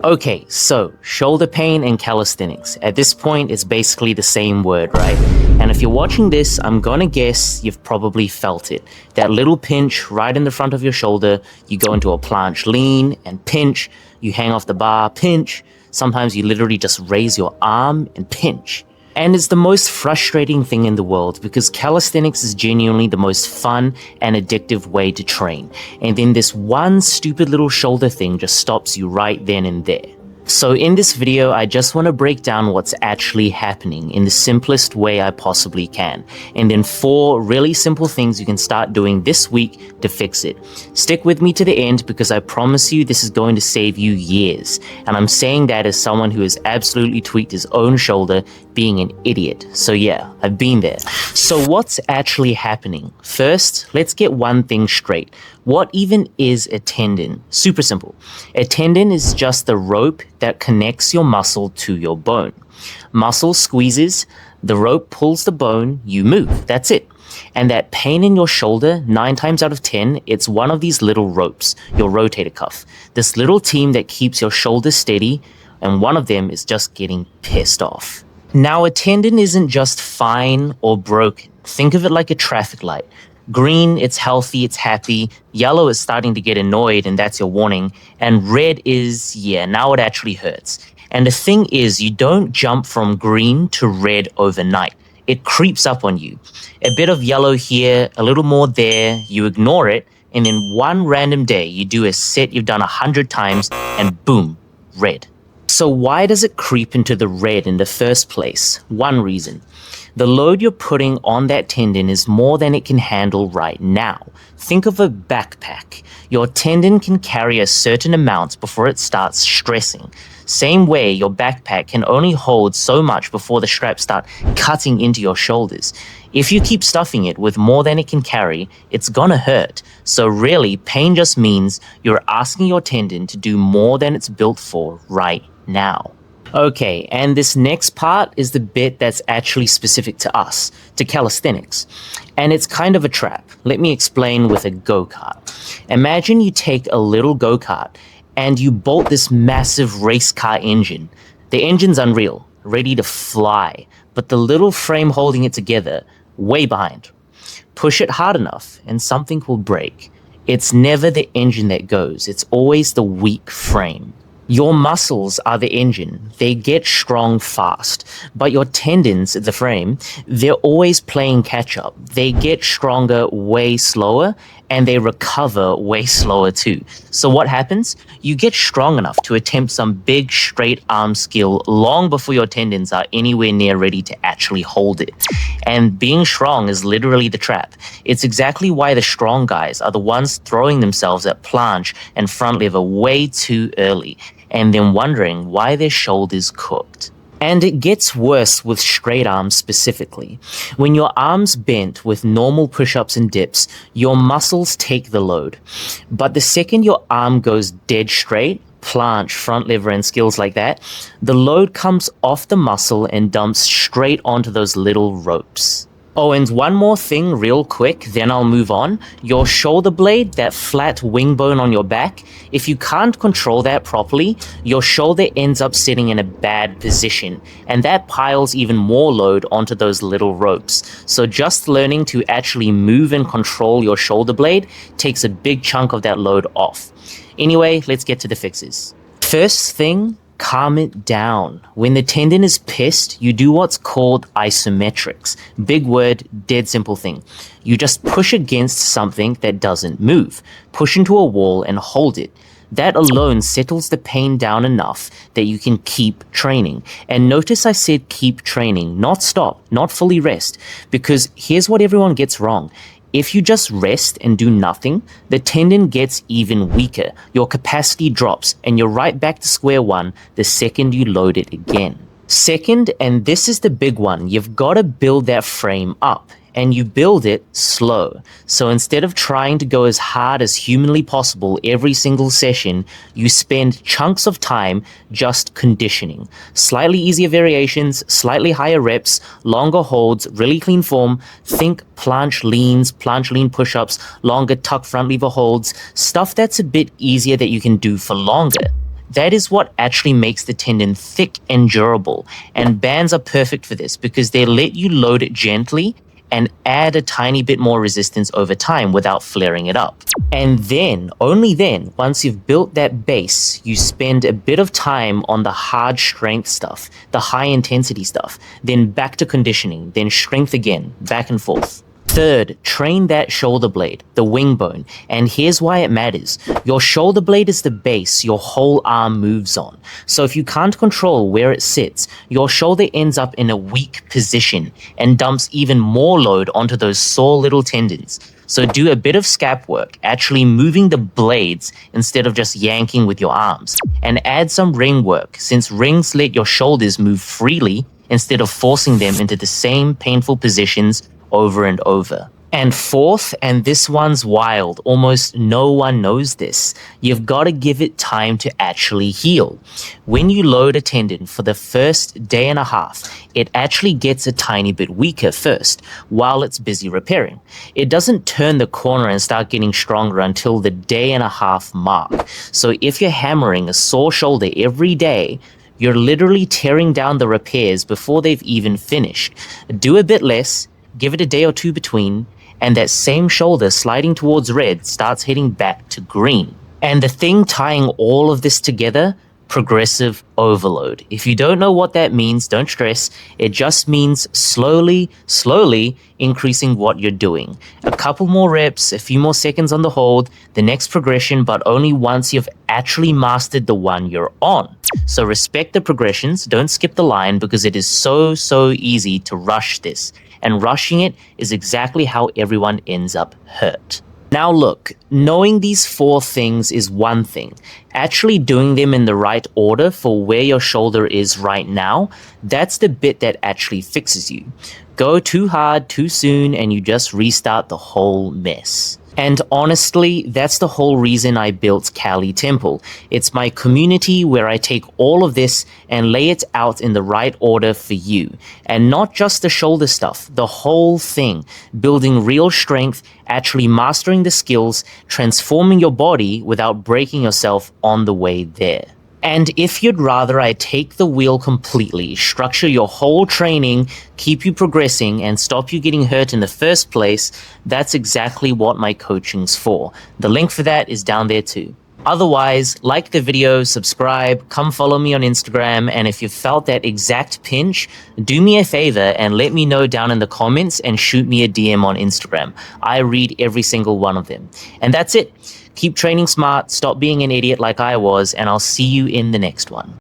Okay, so shoulder pain and calisthenics. At this point, it's basically the same word, right? And if you're watching this, I'm gonna guess you've probably felt it. That little pinch right in the front of your shoulder, you go into a planche lean and pinch, you hang off the bar, pinch. Sometimes you literally just raise your arm and pinch. And it's the most frustrating thing in the world because calisthenics is genuinely the most fun and addictive way to train. And then this one stupid little shoulder thing just stops you right then and there. So in this video, I just want to break down what's actually happening in the simplest way I possibly can. And then 4 really simple things you can start doing this week to fix it. Stick with me to the end because I promise you this is going to save you years. And I'm saying that as someone who has absolutely tweaked his own shoulder being an idiot. So yeah, I've been there. So what's actually happening? First, let's get one thing straight. What even is a tendon? Super simple. A tendon is just the rope that connects your muscle to your bone. Muscle squeezes, the rope pulls the bone, you move. That's it. And that pain in your shoulder, 9 times out of 10, it's one of these little ropes, your rotator cuff. This little team that keeps your shoulder steady, and one of them is just getting pissed off. Now, a tendon isn't just fine or broken. Think of it like a traffic light. Green, it's healthy, it's happy. Yellow is starting to get annoyed, and that's your warning. And red is, yeah, now it actually hurts. And the thing is, you don't jump from green to red overnight. It creeps up on you. A bit of yellow here, a little more there, you ignore it, and then one random day, you do a set you've done 100 times, and boom, red. So why does it creep into the red in the first place? One reason. The load you're putting on that tendon is more than it can handle right now. Think of a backpack. Your tendon can carry a certain amount before it starts stressing. Same way, your backpack can only hold so much before the straps start cutting into your shoulders. If you keep stuffing it with more than it can carry, it's gonna hurt. So really, pain just means you're asking your tendon to do more than it's built for right now. Okay, and this next part is the bit that's actually specific to us, to calisthenics. And it's kind of a trap. Let me explain with a go-kart. Imagine you take a little go-kart and you bolt this massive race car engine. The engine's unreal, ready to fly, but the little frame holding it together, way behind. Push it hard enough and something will break. It's never the engine that goes, it's always the weak frame. Your muscles are the engine. They get strong fast. But your tendons, the frame, they're always playing catch up. They get stronger way slower and they recover way slower too. So what happens? You get strong enough to attempt some big straight arm skill long before your tendons are anywhere near ready to actually hold it. And being strong is literally the trap. It's exactly why the strong guys are the ones throwing themselves at planche and front lever way too early, and then wondering why their shoulders cooked. And it gets worse with straight arms specifically. When your arm's bent with normal push-ups and dips, your muscles take the load. But the second your arm goes dead straight, planche, front lever, and skills like that, the load comes off the muscle and dumps straight onto those little ropes. Oh, and one more thing real quick, then I'll move on. Your shoulder blade, that flat wing bone on your back, if you can't control that properly, your shoulder ends up sitting in a bad position, and that piles even more load onto those little ropes. So just learning to actually move and control your shoulder blade takes a big chunk of that load off. Anyway, let's get to the fixes. First thing, calm it down. When the tendon is pissed, you do what's called isometrics. Big word, dead simple thing. You just push against something that doesn't move. Push into a wall and hold it. That alone settles the pain down enough that you can keep training. And notice I said keep training, not stop, not fully rest. Because here's what everyone gets wrong. If you just rest and do nothing, the tendon gets even weaker, your capacity drops, and you're right back to square one the second you load it again. Second, and this is the big one, you've got to build that frame up. And you build it slow. So instead of trying to go as hard as humanly possible every single session, you spend chunks of time just conditioning. Slightly easier variations, slightly higher reps, longer holds, really clean form. Think planche leans, planche lean push-ups, longer tuck front lever holds, stuff that's a bit easier that you can do for longer. That is what actually makes the tendon thick and durable. And bands are perfect for this because they let you load it gently and add a tiny bit more resistance over time without flaring it up. And then, only then, once you've built that base, you spend a bit of time on the hard strength stuff, the high intensity stuff, then back to conditioning, then strength again, back and forth. Third, train that shoulder blade, the wing bone, and here's why it matters. Your shoulder blade is the base your whole arm moves on. So if you can't control where it sits, your shoulder ends up in a weak position and dumps even more load onto those sore little tendons. So do a bit of scap work, actually moving the blades instead of just yanking with your arms. And add some ring work, since rings let your shoulders move freely instead of forcing them into the same painful positions over and over. And fourth, and this one's wild, almost no one knows this, you've got to give it time to actually heal. When you load a tendon for the first day and a half, it actually gets a tiny bit weaker first, while it's busy repairing. It doesn't turn the corner and start getting stronger until the day and a half mark. So if you're hammering a sore shoulder every day, you're literally tearing down the repairs before they've even finished. Do a bit less, give it a day or two between, and that same shoulder sliding towards red starts heading back to green. And the thing tying all of this together, progressive overload. If you don't know what that means, don't stress. It just means slowly increasing what you're doing. A couple more reps, a few more seconds on the hold, the next progression, but only once you've actually mastered the one you're on. So respect the progressions, don't skip the line because it is so easy to rush this. And rushing it is exactly how everyone ends up hurt. Now look, knowing these 4 things is one thing. Actually doing them in the right order for where your shoulder is right now, that's the bit that actually fixes you. Go too hard, too soon, and you just restart the whole mess. And honestly, that's the whole reason I built CALITEMPLE. It's my community where I take all of this and lay it out in the right order for you. And not just the shoulder stuff, the whole thing. Building real strength, actually mastering the skills, transforming your body without breaking yourself on the way there. And if you'd rather I take the wheel completely, structure your whole training, keep you progressing, and stop you getting hurt in the first place, that's exactly what my coaching's for. The link for that is down there too. Otherwise, like the video, subscribe, come follow me on Instagram, and if you felt that exact pinch, do me a favor and let me know down in the comments and shoot me a DM on Instagram. I read every single one of them. And that's it. Keep training smart, stop being an idiot like I was, and I'll see you in the next one.